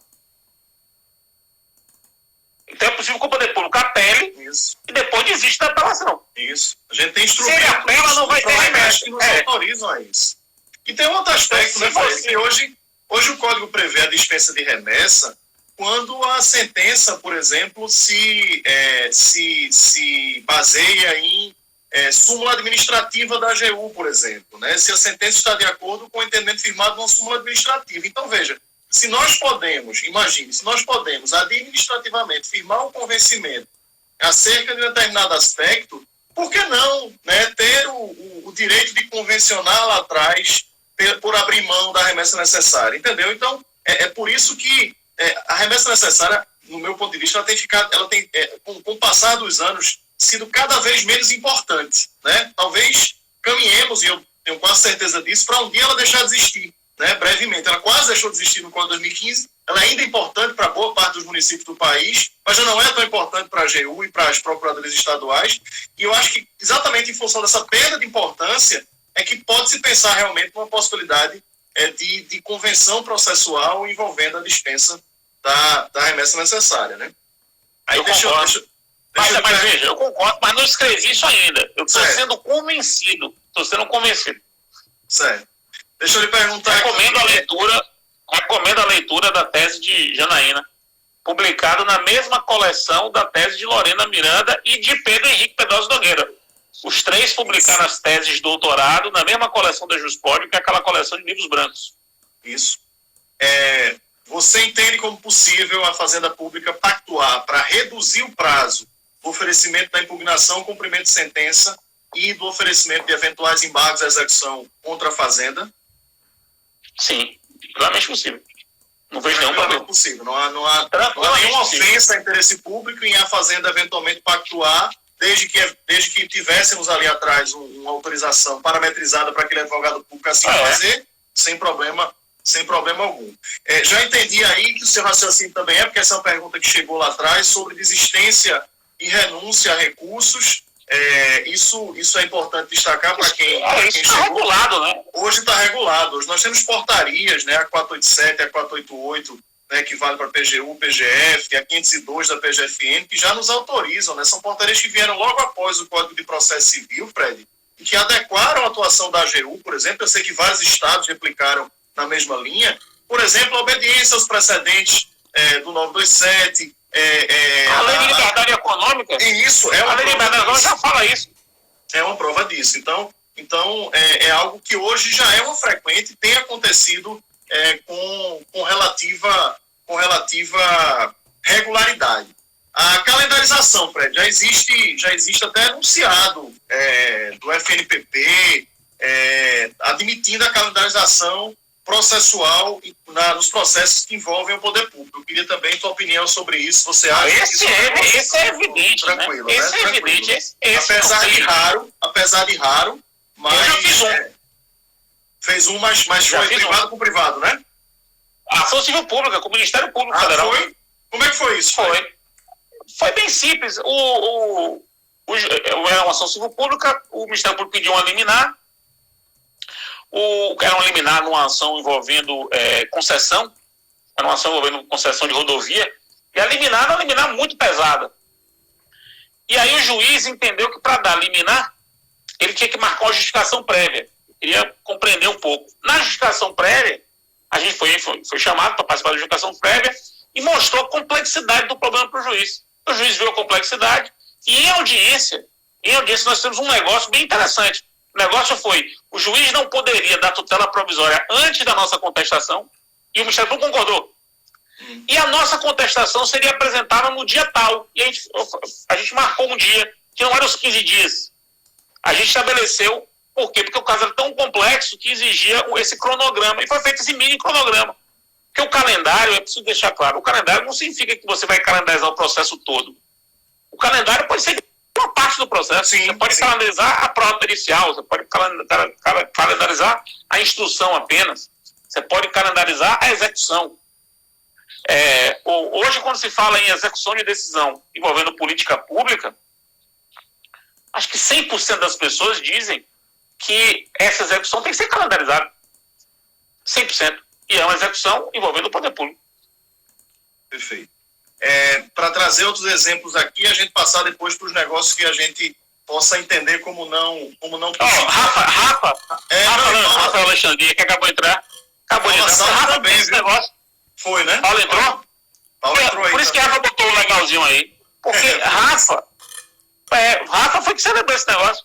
Então é possível que o poder público apele e depois desista da apelação. Isso. A gente tem instrumentos. Se ele apela, não vai ter remessa. Que nos autorizam a isso. E tem um outro aspecto, né, Fred, que hoje o Código prevê a dispensa de remessa quando a sentença, por exemplo, se baseia em súmula administrativa da AGU, por exemplo, né? Se a sentença está de acordo com o entendimento firmado numa súmula administrativa. Então, veja, se nós podemos administrativamente firmar um convencimento acerca de um determinado aspecto, por que não, né, ter o direito de convencionar lá atrás por abrir mão da remessa necessária, entendeu? Então, é por isso que a remessa necessária, no meu ponto de vista, ela tem com o passar dos anos, sido cada vez menos importante, né? Talvez caminhemos, e eu tenho quase certeza disso, para um dia ela deixar de existir, né? Brevemente. Ela quase deixou de existir no Código de 2015, ela ainda é importante para boa parte dos municípios do país, mas já não é tão importante para a AGU e para as procuradorias estaduais, e eu acho que exatamente em função dessa perda de importância é que pode-se pensar realmente numa possibilidade de convenção processual envolvendo a dispensa da remessa necessária, né? Aí mas veja, eu concordo, mas não escrevi isso ainda. Eu estou sendo convencido. Certo. Deixa eu lhe perguntar Recomendo a leitura da tese de Janaína, publicada na mesma coleção da tese de Lorena Miranda e de Pedro Henrique Pedrosa Nogueira. Os três publicaram as teses de doutorado na mesma coleção da Juspódio, que é aquela coleção de livros brancos. Isso. Você entende como possível a Fazenda Pública pactuar para reduzir o prazo do oferecimento da impugnação, cumprimento de sentença e do oferecimento de eventuais embargos à execução contra a Fazenda? Sim, claramente possível. Não vejo nenhum problema. Possível. Não há nenhuma ofensa a interesse público em a Fazenda eventualmente pactuar, desde que tivéssemos ali atrás uma autorização parametrizada para aquele advogado público assim fazer, sem problema algum. Já entendi aí que o seu raciocínio também porque essa é uma pergunta que chegou lá atrás, sobre desistência e renúncia a recursos. Isso é importante destacar para quem chegou. Está regulado, né? Hoje está regulado. Hoje nós temos portarias, né, a 487, a 488, né, que vale para a PGU, PGF, a 502 da PGFN, que já nos autorizam, né? São portarias que vieram logo após o Código de Processo Civil, Fred, e que adequaram a atuação da AGU, por exemplo. Eu sei que vários estados replicaram na mesma linha. Por exemplo, a obediência aos precedentes do 927, a lei de liberdade econômica. Isso, a lei de liberdade econômica já fala isso. É uma prova disso. Então é algo que hoje já é uma frequente, tem acontecido com relativa regularidade. A calendarização, Fred, já existe até enunciado do FNPP admitindo a calendarização processual nos processos que envolvem o poder público. Eu queria também tua opinião sobre isso. Você acha que esse é evidente, tranquilo, né? Esse né? é evidente. Esse apesar de raro, mas eu já fiz fez um, mas foi privado com privado, né? Ação civil pública, com o Ministério Público Federal. Foi? Como é que foi isso? Foi bem simples. Era uma ação civil pública, o Ministério Público pediu uma liminar. Era uma liminar numa ação envolvendo concessão, era uma ação envolvendo concessão de rodovia, e a liminar era uma liminar muito pesada. E aí o juiz entendeu que para dar liminar, ele tinha que marcar uma justificação prévia. Queria compreender um pouco. Na justificação prévia, a gente foi chamado para participar da justificação prévia e mostrou a complexidade do problema para o juiz. O juiz viu a complexidade e em audiência nós temos um negócio bem interessante. O negócio foi, o juiz não poderia dar tutela provisória antes da nossa contestação, e o Ministério Público concordou. E a nossa contestação seria apresentada no dia tal. E a gente marcou um dia, que não era os 15 dias. A gente estabeleceu, por quê? Porque o caso era tão complexo que exigia esse cronograma, e foi feito esse mini cronograma. Porque o calendário, é preciso deixar claro, o calendário não significa que você vai calendarizar o processo todo. O calendário pode ser uma parte do processo. Você pode calendarizar a prova pericial, você pode calendarizar a instrução apenas, você pode calendarizar a execução. Hoje, quando se fala em execução de decisão envolvendo política pública, acho que 100% das pessoas dizem que essa execução tem que ser calendarizada. 100%. E é uma execução envolvendo o poder público. Perfeito. Para trazer outros exemplos aqui, a gente passar depois para os negócios que a gente possa entender como não Rafa Alexandria, que acabou de entrar. Rafa também, esse negócio. Foi, né? Paulo entrou? Paulo entrou aí. Por isso que Rafa botou o legalzinho aí. Porque Rafa foi que celebrou esse negócio.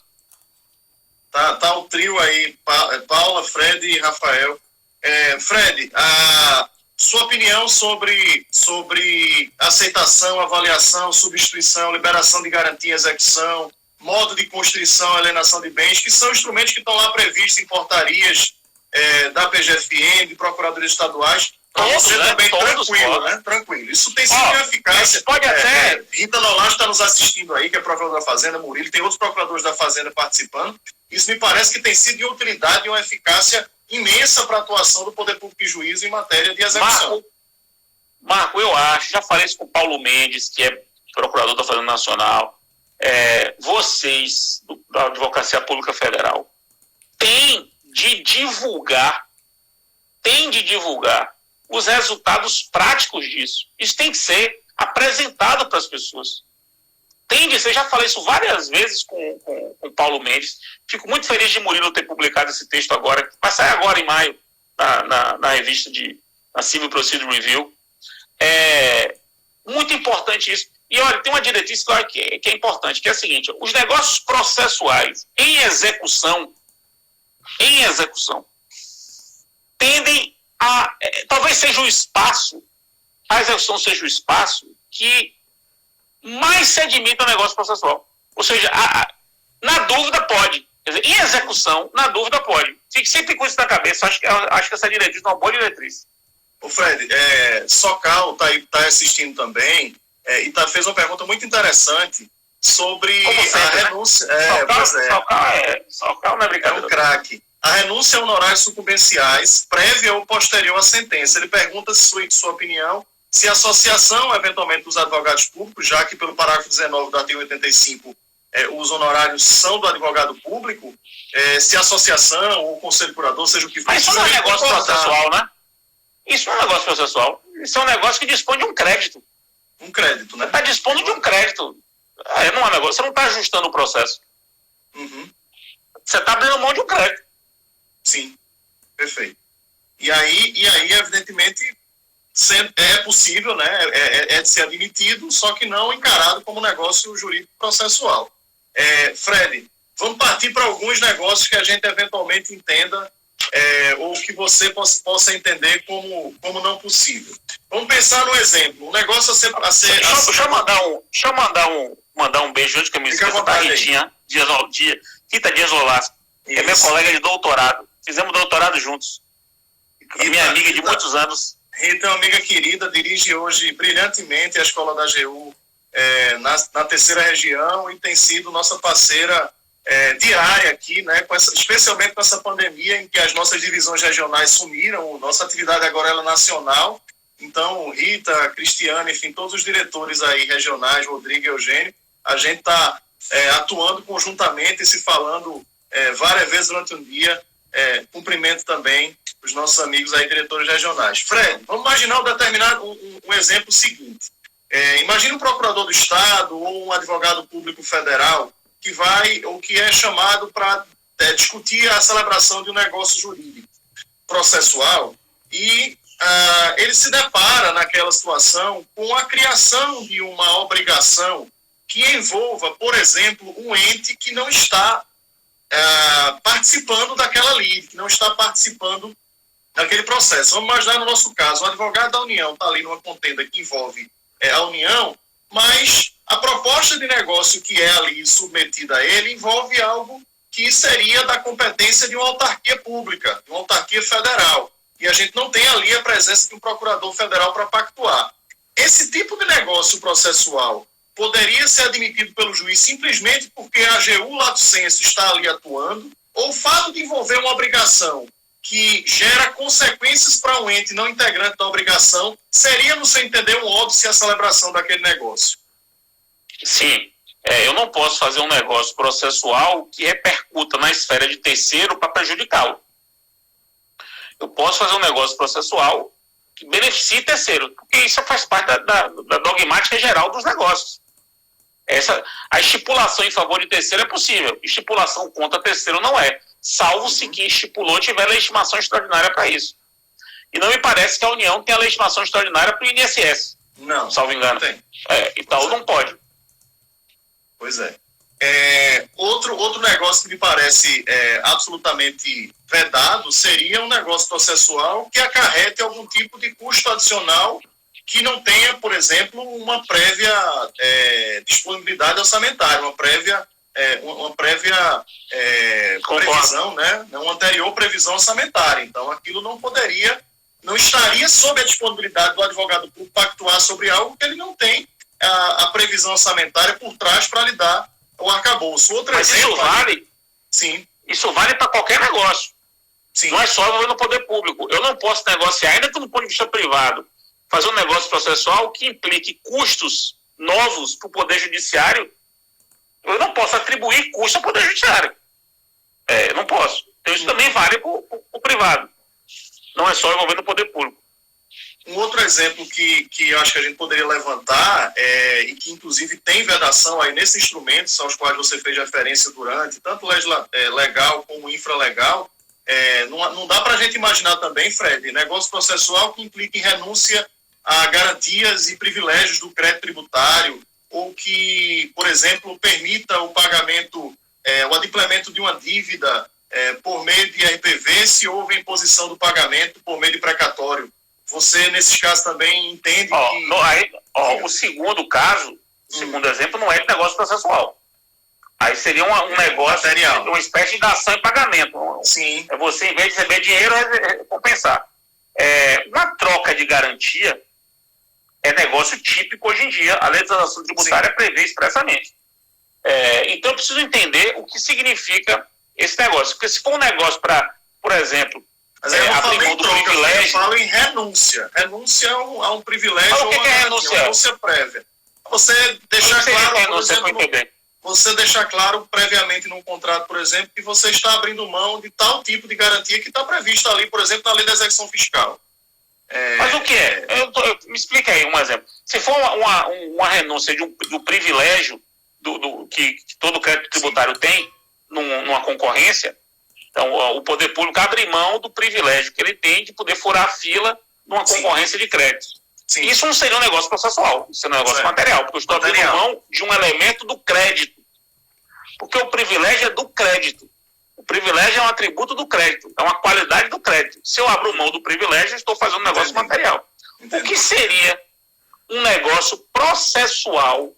Tá o trio aí, Paula, Fred e Rafael. Fred, a sua opinião sobre aceitação, avaliação, substituição, liberação de garantia, execução, modo de constrição, alienação de bens, que são instrumentos que estão lá previstos em portarias da PGFN, de procuradorias estaduais, para você também tranquilo, né? Tranquilo. Isso tem sido eficácia. Pode até... Rita Nolato está nos assistindo aí, que é procurador da Fazenda, Murilo, tem outros procuradores da Fazenda participando. Isso me parece que tem sido de utilidade e uma eficácia imensa para a atuação do Poder Público e Juízo em matéria de execução. Marco, eu acho, já falei isso com o Paulo Mendes, que é procurador da Fazenda Nacional, vocês, da Advocacia Pública Federal, têm de divulgar os resultados práticos disso. Isso tem que ser apresentado para as pessoas. Tem de ser, já falei isso várias vezes com o Paulo Mendes. Fico muito feliz de Murilo ter publicado esse texto agora. Vai sair agora em maio, na revista na Civil Procedure Review. É muito importante isso. E olha, tem uma diretriz que é importante, que é a seguinte: os negócios processuais em execução, tendem a... talvez seja o espaço, a execução seja o espaço que mais se admite ao negócio processual. Ou seja, na dúvida pode. Quer dizer, em execução, na dúvida pode. Fique sempre com isso na cabeça. Acho que essa diretriz é uma boa diretriz. O Fred, Socal está assistindo também e fez uma pergunta muito interessante sobre a renúncia. Socal não é brincadeira. É um craque. A renúncia a honorários sucumbenciais, prévia ou posterior à sentença. Ele pergunta, sua opinião, se a associação, eventualmente, dos advogados públicos, já que pelo parágrafo 19 do artigo 85 os honorários são do advogado público, se a associação ou o conselho curador, seja o que for... Mas isso não é negócio processual, né? Isso não é um negócio processual. Isso é um negócio que dispõe de um crédito. Um crédito, né? Você está dispondo de um crédito. Não é negócio. Você não está ajustando o processo. Uhum. Você está abrindo mão de um crédito. Sim, perfeito. E aí evidentemente, é possível, né? É de ser admitido, só que não encarado como negócio jurídico processual. Fred, vamos partir para alguns negócios que a gente eventualmente entenda ou que você possa entender como não possível. Vamos pensar no exemplo. Um negócio Deixa eu mandar um beijo antes que eu me esqueça da Rita Dias Olasco, que é minha colega de doutorado. Fizemos doutorado juntos. Minha amiga de muitos anos. Rita é uma amiga querida, dirige hoje brilhantemente a Escola da AGU na terceira região e tem sido nossa parceira diária aqui, né, especialmente com essa pandemia em que as nossas divisões regionais sumiram. Nossa atividade agora é nacional. Então, Rita, Cristiane, enfim, todos os diretores aí regionais, Rodrigo e Eugênio, a gente está atuando conjuntamente e se falando várias vezes durante um dia. Cumprimento também os nossos amigos aí, diretores regionais. Fred, vamos imaginar um exemplo seguinte. Imagine um procurador do Estado ou um advogado público federal que é chamado para discutir a celebração de um negócio jurídico processual e ele se depara naquela situação com a criação de uma obrigação que envolva, por exemplo, um ente que não está participando daquela lide, que não está participando daquele processo. Vamos imaginar no nosso caso, o advogado da União está ali numa contenda que envolve a União, mas a proposta de negócio que é ali submetida a ele envolve algo que seria da competência de uma autarquia pública, de uma autarquia federal. E a gente não tem ali a presença de um procurador federal para pactuar. Esse tipo de negócio processual poderia ser admitido pelo juiz simplesmente porque a AGU lato sensu está ali atuando, ou o fato de envolver uma obrigação que gera consequências para um ente não integrante da obrigação seria, no seu entender, um óbice à celebração daquele negócio? Sim. Eu não posso fazer um negócio processual que repercuta na esfera de terceiro para prejudicá-lo. Eu posso fazer um negócio processual que beneficie terceiro, porque isso faz parte da dogmática geral dos negócios. A estipulação em favor de terceiro é possível, estipulação contra terceiro não é, salvo se quem estipulou tiver legitimação extraordinária para isso. E não me parece que a União tenha legitimação extraordinária para o INSS. Não, salvo engano. Não tem. Então não pode. Pois é. Outro negócio que me parece absolutamente vedado seria um negócio processual que acarrete algum tipo de custo adicional que não tenha, por exemplo, uma prévia disponibilidade orçamentária, uma prévia previsão, né? Uma anterior previsão orçamentária. Então, aquilo não estaria sob a disponibilidade do advogado público pactuar sobre algo que ele não tem a previsão orçamentária por trás para lhe dar o arcabouço. Mas exemplo, isso vale? Sim. Isso vale para qualquer negócio. Sim. Não é só envolvendo o poder público. Eu não posso negociar, ainda que do ponto de vista privado, fazer um negócio processual que implique custos novos para o Poder Judiciário. Eu não posso atribuir custo ao Poder Judiciário. Não posso. Então isso também vale para o privado. Não é só envolvendo o poder público. Um outro exemplo que eu acho que a gente poderia levantar, e que inclusive tem vedação aí nesses instrumentos aos quais você fez referência durante, tanto legal como infralegal, não dá para a gente imaginar também, Fred, negócio processual que implique em renúncia a garantias e privilégios do crédito tributário, ou que, por exemplo, permita o pagamento, o adimplemento de uma dívida por meio de RPV se houve imposição do pagamento por meio de precatório. Você, nesses casos, também entende que... O segundo caso, o segundo exemplo, não é de negócio processual. Aí seria um negócio, material, uma espécie de ação em pagamento. Sim. É você, em vez de receber dinheiro, compensar. Uma troca de garantia é negócio típico hoje em dia. A legislação tributária prevê expressamente. Então, eu preciso entender o que significa esse negócio. Porque se for um negócio para, por exemplo... Mas eu não falo em troca, eu falo em renúncia. Renúncia a um privilégio ou uma renúncia? Renúncia prévia. Você deixar claro, renúncia, por exemplo, você deixar claro previamente num contrato, por exemplo, que você está abrindo mão de tal tipo de garantia que está prevista ali, por exemplo, na lei da execução fiscal. Mas o que é? Me explica aí um exemplo. Se for uma renúncia do privilégio que todo crédito tributário tem numa concorrência, então o poder público abre mão do privilégio que ele tem de poder furar a fila numa concorrência de créditos. Sim. Isso não seria um negócio processual, isso é um negócio material, porque eu estou abrindo mão de um elemento do crédito. Porque o privilégio é do crédito. O privilégio é um atributo do crédito, é uma qualidade do crédito. Se eu abro mão do privilégio, eu estou fazendo um negócio material. O que seria um negócio processual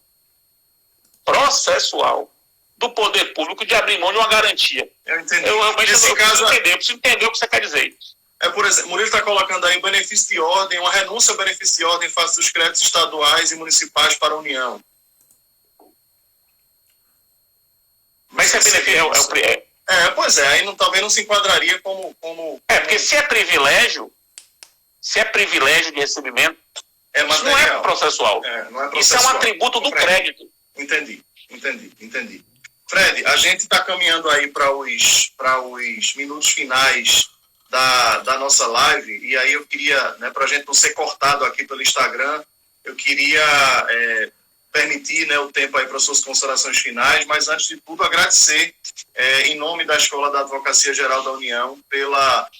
do poder público de abrir mão de uma garantia? Eu entendi. Eu preciso entender o que você quer dizer. Por exemplo, Murilo está colocando aí benefício de ordem, uma renúncia ao benefício de ordem face dos créditos estaduais e municipais para a União. Mas se é benefício... Pois é, aí talvez não se enquadraria como... porque se é privilégio de recebimento, isso não é processual. Não é processual. Isso é um atributo do crédito. Entendi. Fred, a gente está caminhando aí para os minutos finais da nossa live, e aí eu queria, para a gente não ser cortado aqui pelo Instagram, eu queria permitir o tempo aí para suas considerações finais, mas antes de tudo agradecer em nome da Escola da Advocacia Geral da União pela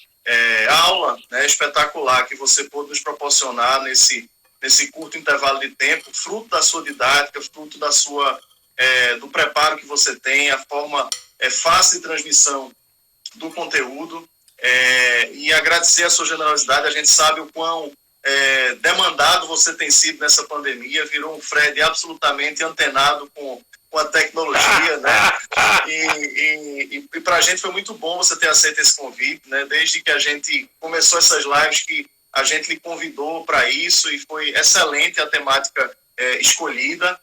aula espetacular que você pôde nos proporcionar nesse curto intervalo de tempo, fruto da sua didática, fruto do preparo que você tem, a forma fácil de transmissão do conteúdo, e agradecer a sua generosidade. A gente sabe o quão demandado você tem sido nessa pandemia, virou um Fred absolutamente antenado com a tecnologia, e para a gente foi muito bom você ter aceito esse convite, desde que a gente começou essas lives, que a gente lhe convidou para isso, e foi excelente a temática escolhida.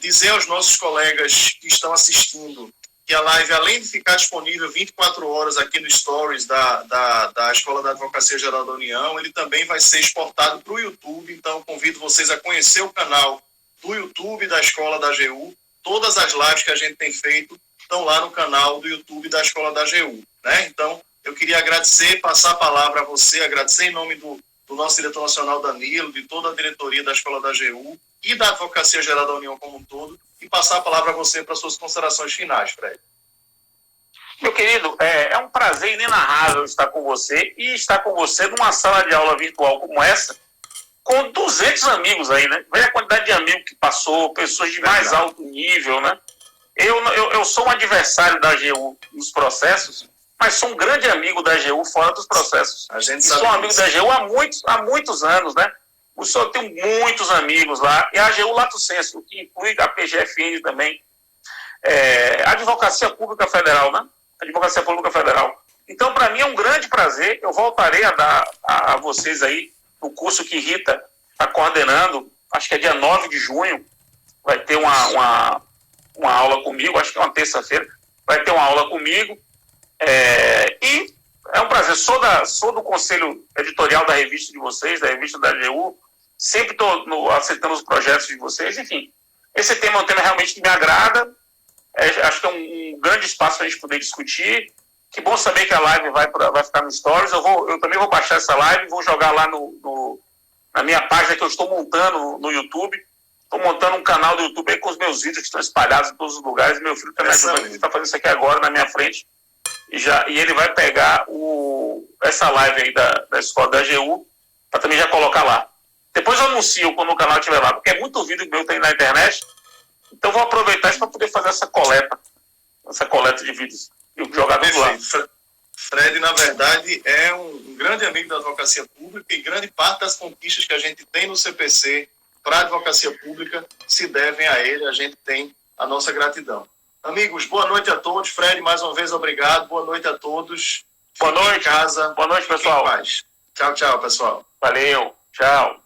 Dizer aos nossos colegas que estão assistindo que a live, além de ficar disponível 24 horas aqui no Stories da Escola da Advocacia Geral da União, ele também vai ser exportado para o YouTube. Então, convido vocês a conhecer o canal do YouTube da Escola da AGU. Todas as lives que a gente tem feito estão lá no canal do YouTube da Escola da AGU. Então, eu queria agradecer, passar a palavra a você, agradecer em nome do nosso diretor nacional Danilo, de toda a diretoria da Escola da AGU e da Advocacia Geral da União como um todo, e passar a palavra a você para suas considerações finais, Fred. Meu querido, é um prazer inenarrável estar com você, e estar com você numa sala de aula virtual como essa, com 200 amigos aí, Veja a quantidade de amigos que passou, pessoas de mais alto nível, Eu sou um adversário da AGU nos processos, mas sou um grande amigo da AGU fora dos processos. A gente e sou amigo isso. da AGU há muitos anos, né? O senhor tem muitos amigos lá, e a AGU Lato Sensu, que inclui a PGFN também, Advocacia Pública Federal, né? Advocacia Pública Federal. Então, para mim é um grande prazer, eu voltarei a dar a vocês aí o curso que Rita está coordenando, acho que é dia 9 de junho, vai ter uma aula comigo, acho que é uma terça-feira, vai ter uma aula comigo, e é um prazer, sou do conselho editorial da revista de vocês, da revista da AGU, sempre estou aceitando os projetos de vocês, enfim, esse tema é um tema realmente que me agrada, acho que é um grande espaço para a gente poder discutir, que bom saber que a live vai ficar no Stories, eu também vou baixar essa live, vou jogar lá na minha página que eu estou montando no YouTube. Estou montando um canal do YouTube aí com os meus vídeos que estão espalhados em todos os lugares. Meu filho também está fazendo isso aqui agora na minha frente. E ele vai pegar essa live aí da escola da AGU para também já colocar lá. Depois eu anuncio quando o canal estiver lá, porque é muito vídeo meu que tem na internet. Então vou aproveitar isso para poder fazer essa coleta de vídeos e jogar tudo lá. Fred, na verdade, é um grande amigo da advocacia pública e grande parte das conquistas que a gente tem no CPC para a advocacia pública se devem a ele, a gente tem a nossa gratidão. Amigos, boa noite a todos. Fred, mais uma vez, obrigado. Boa noite a todos. Boa noite. Em casa. Boa noite, pessoal. Tchau, tchau, pessoal. Valeu. Tchau.